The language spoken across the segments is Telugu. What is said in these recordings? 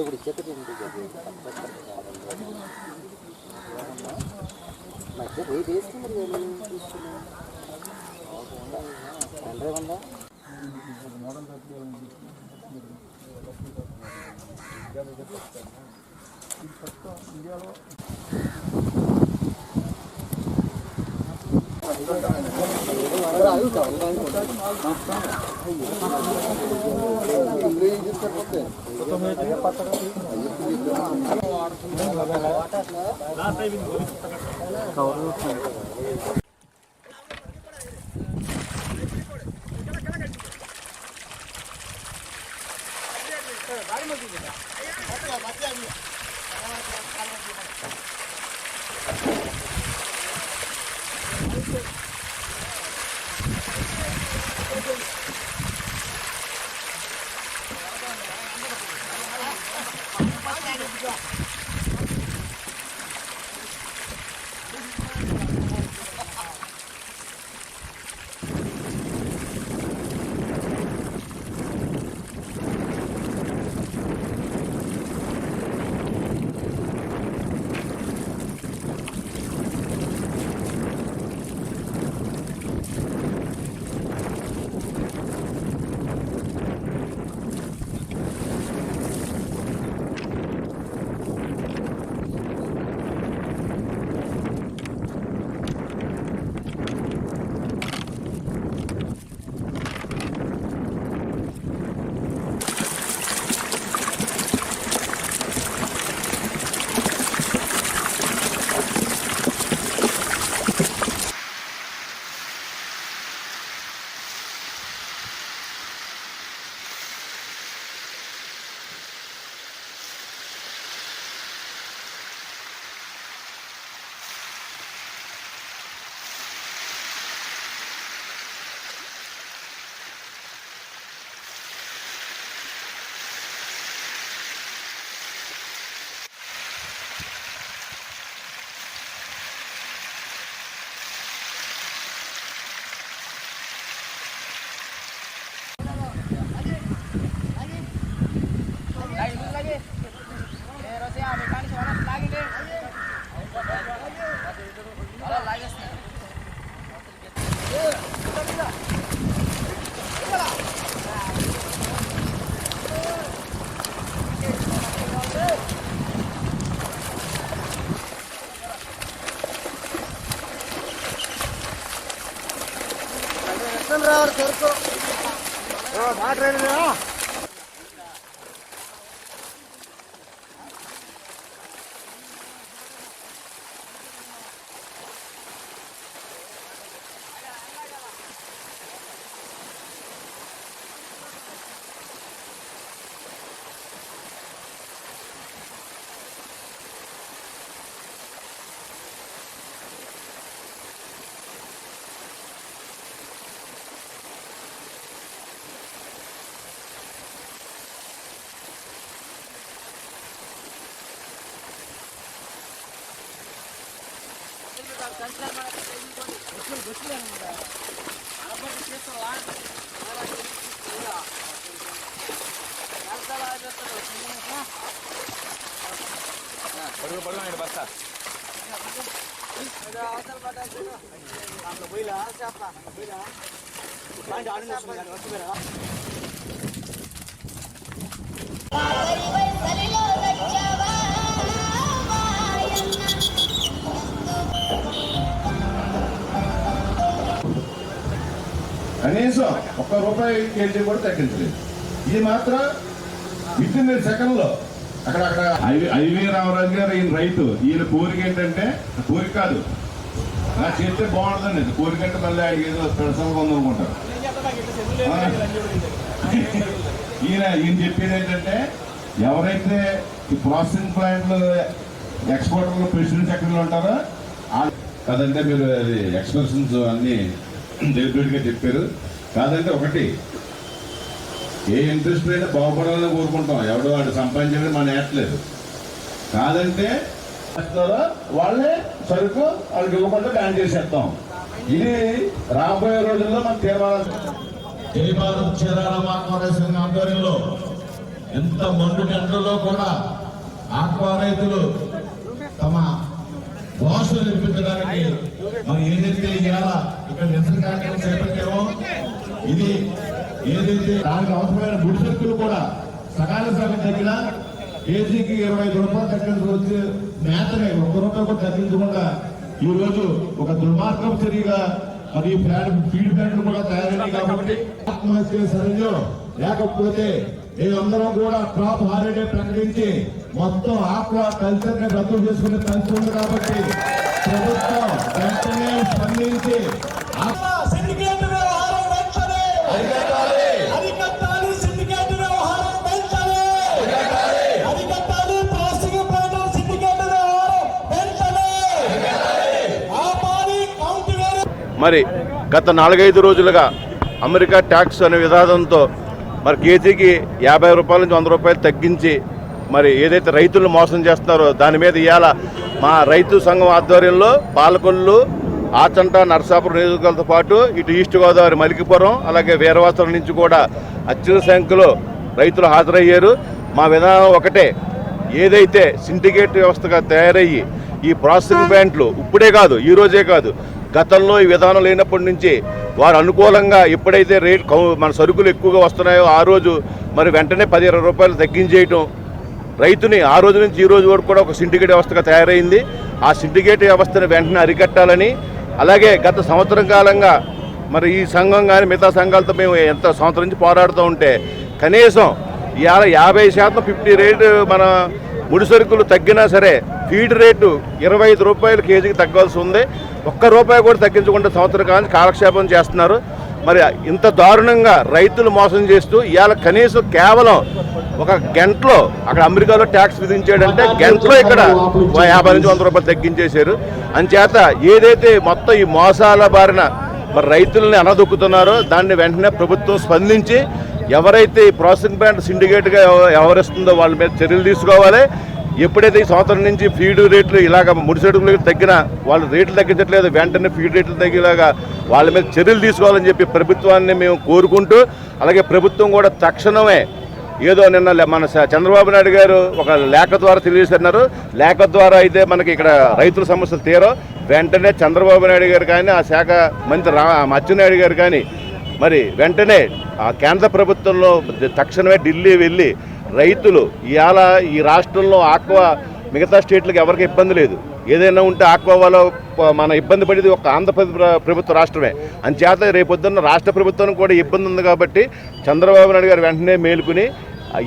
ఇప్పుడు ఇచ్చేది మధ్య పోయి తీసుకుని తీసుకున్నాం ఉందా ఇండియాలో బస్తా కనీసం ₹1 కేజీ కూడా తగ్గించలేదు. ఇది మాత్రం విత్ ఇన్ సెకండ్లో అక్కడ ఐవి రామరాజు గారు ఈయన రైతు. ఈయన కోరిక ఏంటంటే, కోరిక కాదు నా చేస్తే బాగుంటుందండి, కోరికంటే మళ్ళీ ఆయనకి ఏదో పెడసంగా ఉందనుకుంటారు. ఈయన చెప్పేది ఏంటంటే, ఎవరైతే ఈ ప్రాసెసింగ్ ప్లాంట్లు ఎక్స్పోర్టర్లు ప్రెసిడెంట్ సెక్రటరీలు ఉంటారో కాదంటే మీరు అది ఎక్స్ప్రెషన్స్ అన్ని డెలిబరేట్గా చెప్పారు. కాదంటే ఒకటి, ఏ ఇంట్రెస్ట్ అయినా బాగుపడాలని కోరుకుంటాం, ఎవడో వాడు సంపాదించడం మన ఏట్లేదు. కాదంటే వాళ్ళే సరుకు వాళ్ళకి ఇవ్వకుండా బ్యాన్ చేసేస్తాం. ఇది రాబోయే రోజుల్లో మనం తీర్మానం. జై భారత్ చీరాల ఆధ్వర్యంలో ఎంత మండు గంటల్లో కూడా ఆక్వా రైతులు తమ భాషలు నిర్మించడానికి మరి ఏదైతే ఇవాళ ఇక్కడ నిరసన కార్యక్రమం చేపట్టామో ఇది ఏదైతే దానికి అవసరమైన గుడి సరుకులు కూడా సకాల సగం తగ్గిన కేజీకి 25 రూపాయలు తగ్గించవచ్చు మేతనే 1 రూపాయి కూడా తగ్గించకుండా ఈ రోజు ఒక దుర్మార్గం చర్యగా మరి ఫీడ్ ప్లాంట్లు కూడా తయారైనాయి కాబట్టి ఆత్మహత్య సరైన లేకపోతే మేమందరం కూడా క్రాప్ హాలిడే ప్రకటించి మొత్తం ఆక్వా కల్చర్ ని రద్దు చేసుకునే పరిస్థితి ఉంది కాబట్టి ప్రభుత్వం వెంటనే స్పందించి సిండికేట్ వ్యవహారం వెంటనే అరికట్టాలి, సిండికేట్ వ్యవహారం వెంటనే అరికట్టాలి, ప్లాస్టిక్ ప్లాంట్ సిండికేట్ వ్యవహారం వెంటనే ఆపాలి, కౌంటర్. మరి గత 4-5 రోజులుగా అమెరికా ట్యాక్స్ అనే విధానంతో మరి కేజీకి 50 రూపాయల నుంచి 100 రూపాయలు తగ్గించి మరి ఏదైతే రైతులను మోసం చేస్తున్నారో దాని మీద ఇవాళ మా రైతు సంఘం ఆధ్వర్యంలో పాలకొల్లు, ఆచంట, నరసాపురం నియోజకవర్గాలతో పాటు ఇటు ఈస్ట్ గోదావరి మలికిపురం అలాగే వీరవాసరం నుంచి కూడా అత్యధిక సంఖ్యలో రైతులు హాజరయ్యారు. మా విధానం ఒకటే, ఏదైతే సిండికేట్ వ్యవస్థగా తయారయ్యి ఈ ప్రాసెసింగ్ ప్లాంట్లు ఇప్పుడే కాదు, ఈ రోజే కాదు, గతంలో ఈ విధానం లేనప్పటి నుంచి వారు అనుకూలంగా ఎప్పుడైతే మన సరుకులు ఎక్కువగా వస్తున్నాయో ఆ రోజు మరి వెంటనే 10-20 రూపాయలు తగ్గించేయటం రైతుని ఆ రోజు నుంచి ఈ రోజు వరకు కూడా ఒక సిండికేట్ వ్యవస్థగా తయారైంది. ఆ సిండికేట్ వ్యవస్థను వెంటనే అరికట్టాలని, అలాగే గత సంవత్సరం కాలంగా మరి ఈ సంఘం కానీ మిగతా సంఘాలతో మేము ఎంత సంవత్సరం నుంచి పోరాడుతూ ఉంటే కనీసం ఇవాళ 50% 50 రేటు మన ముడి సరుకులు తగ్గినా సరే ఫీడ్ రేటు 25 రూపాయలు కేజీకి తగ్గాల్సి ఉంది. 1 రూపాయి కూడా తగ్గించకుండా సంవత్సరం కాలం కాలక్షేపం చేస్తున్నారు. మరి ఇంత దారుణంగా రైతులు మోసం చేస్తూ ఇవాళ కనీసం కేవలం ఒక గంటలో అక్కడ అమెరికాలో ట్యాక్స్ విధించాడంటే గంటలో ఇక్కడ 50 నుంచి 100 రూపాయలు తగ్గించేశారు. అంచేత ఏదైతే మొత్తం ఈ మోసాల బారిన మరి రైతుల్ని అనదొక్కుతున్నారో దాన్ని వెంటనే ప్రభుత్వం స్పందించి ఎవరైతే ఈ ప్రాసెసింగ్ ప్లాంట్ సిండికేట్గా వ్యవహరిస్తుందో వాళ్ళ మీద చర్యలు తీసుకోవాలి. ఎప్పుడైతే ఈ సంవత్సరం నుంచి ఫీడ్ రేట్లు ఇలాగ ముడి సరుకులు తగ్గినా వాళ్ళు రేట్లు తగ్గించట్లేదు, వెంటనే ఫీడ్ రేట్లు తగ్గేలాగా వాళ్ళ మీద చర్యలు తీసుకోవాలని చెప్పి ప్రభుత్వాన్ని మేము కోరుకుంటూ, అలాగే ప్రభుత్వం కూడా తక్షణమే ఏదో నిన్న మన చంద్రబాబు నాయుడు గారు ఒక లేఖ ద్వారా తెలియజేస్తున్నారు. లేఖ ద్వారా అయితే మనకి ఇక్కడ రైతుల సమస్యలు తీరో వెంటనే చంద్రబాబు నాయుడు గారు కానీ ఆ శాఖ మంత్రి అచ్చెన్నాయుడు గారు కానీ మరి వెంటనే ఆ కేంద్ర ప్రభుత్వంలో తక్షణమే ఢిల్లీ వెళ్ళి రైతులు ఇవాళ ఈ రాష్ట్రంలో ఆక్వా మిగతా స్టేట్లకు ఎవరికి ఇబ్బంది లేదు, ఏదైనా ఉంటే ఆక్వా వాళ్ళు మన ఇబ్బంది పడేది ఒక ఆంధ్రప్రదేశ్ ప్రభుత్వ రాష్ట్రమే. అంచేత రేపొద్దున్న రాష్ట్ర ప్రభుత్వానికి కూడా ఇబ్బంది ఉంది కాబట్టి చంద్రబాబు నాయుడు గారు వెంటనే మేలుకుని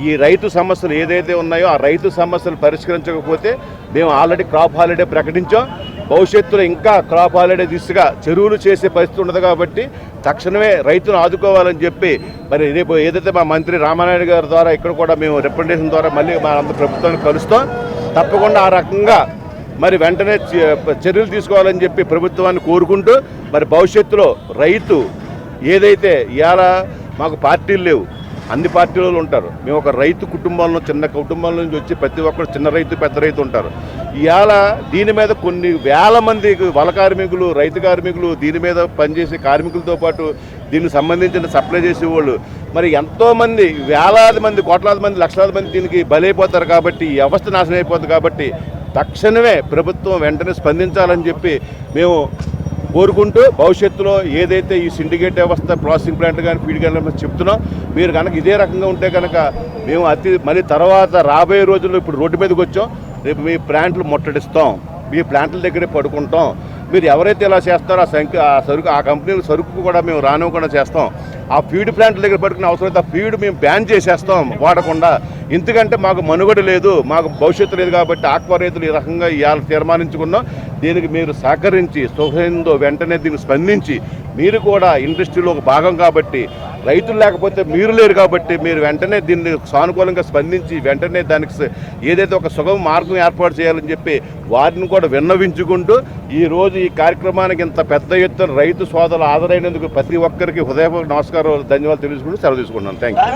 ఈ రైతు సమస్యలు ఏదైతే ఉన్నాయో ఆ రైతు సమస్యలు పరిష్కరించకపోతే మేము ఆల్రెడీ క్రాప్ హాలిడే ప్రకటించాం. భవిష్యత్తులో ఇంకా క్రాప్ హాలిడే దిశగా చెరువులు చేసే పరిస్థితి ఉండదు కాబట్టి తక్షణమే రైతును ఆదుకోవాలని చెప్పి మరి రేపు ఏదైతే మా మంత్రి రామానాయుడు గారి ద్వారా ఇక్కడ కూడా మేము రిప్రజెంటేషన్ ద్వారా మళ్ళీ మా ప్రభుత్వాన్ని కలుస్తాం. తప్పకుండా ఆ రకంగా మరి వెంటనే చర్యలు తీసుకోవాలని చెప్పి ప్రభుత్వాన్ని కోరుకుంటూ మరి భవిష్యత్తులో రైతు ఏదైతే ఇవాళ మాకు పార్టీలు లేవు, అన్ని పార్టీలు ఉంటారు, మేము ఒక రైతు కుటుంబంలో చిన్న కుటుంబాల నుంచి వచ్చి ప్రతి ఒక్కరు చిన్న రైతు పెద్ద రైతు ఉంటారు. ఇవాళ దీని మీద కొన్ని వేల మంది వల కార్మికులు, రైతు కార్మికులు, దీని మీద పనిచేసే కార్మికులతో పాటు దీనికి సంబంధించిన సప్లై చేసేవాళ్ళు మరి ఎంతోమంది వేలాది మంది, కోట్లాది మంది, లక్షలాది మంది దీనికి బలైపోతారు కాబట్టి ఈ వ్యవస్థ నాశనం అయిపోతుంది. కాబట్టి తక్షణమే ప్రభుత్వం వెంటనే స్పందించాలని చెప్పి మేము కోరుకుంటూ భవిష్యత్తులో ఏదైతే ఈ సిండికేట్ వ్యవస్థ ప్రాసెసింగ్ ప్లాంట్ కానీ ఫీడ్ కానీ చెప్తున్నాం, మీరు కనుక ఇదే రకంగా ఉంటే కనుక మేము మళ్ళీ తర్వాత రాబోయే రోజుల్లో ఇప్పుడు రోడ్డు మీదకి వచ్చాం, రేపు మీ ప్లాంట్లు ముట్టడిస్తాం, మీ ప్లాంట్ల దగ్గరే పడుకుంటాం. మీరు ఎవరైతే ఇలా చేస్తారో ఆ కంపెనీల సరుకు కూడా మేము రానివ్వకుండా చేస్తాం. ఆ ఫీడ్ ప్లాంట్ల దగ్గర పడుకునే అవసరమైతే ఆ ఫీడ్ మేము బ్యాన్ చేసేస్తాం వాడకుండా. ఎందుకంటే మాకు మనుగడ లేదు, మాకు భవిష్యత్తు లేదు. కాబట్టి ఆక్వా రైతులు ఈ రకంగా ఇవాళ తీర్మానించుకున్నాం. దీనికి మీరు సహకరించి సుఖంతో వెంటనే దీన్ని స్పందించి మీరు కూడా ఇండస్ట్రీలో ఒక భాగం కాబట్టి రైతులు లేకపోతే మీరు లేరు కాబట్టి మీరు వెంటనే దీన్ని సానుకూలంగా స్పందించి వెంటనే దానికి ఏదైతే ఒక సుగమ మార్గం ఏర్పాటు చేయాలని చెప్పి వారిని కూడా విన్నవించుకుంటూ ఈరోజు ఈ కార్యక్రమానికి ఇంత పెద్ద ఎత్తున రైతు సోదరులు హాజరైనందుకు ప్రతి ఒక్కరికి హృదయపూర్వక నమస్కారం, ధన్యవాదాలు తెలుసుకుంటూ సెలవు తీసుకుంటున్నాను. Thank you.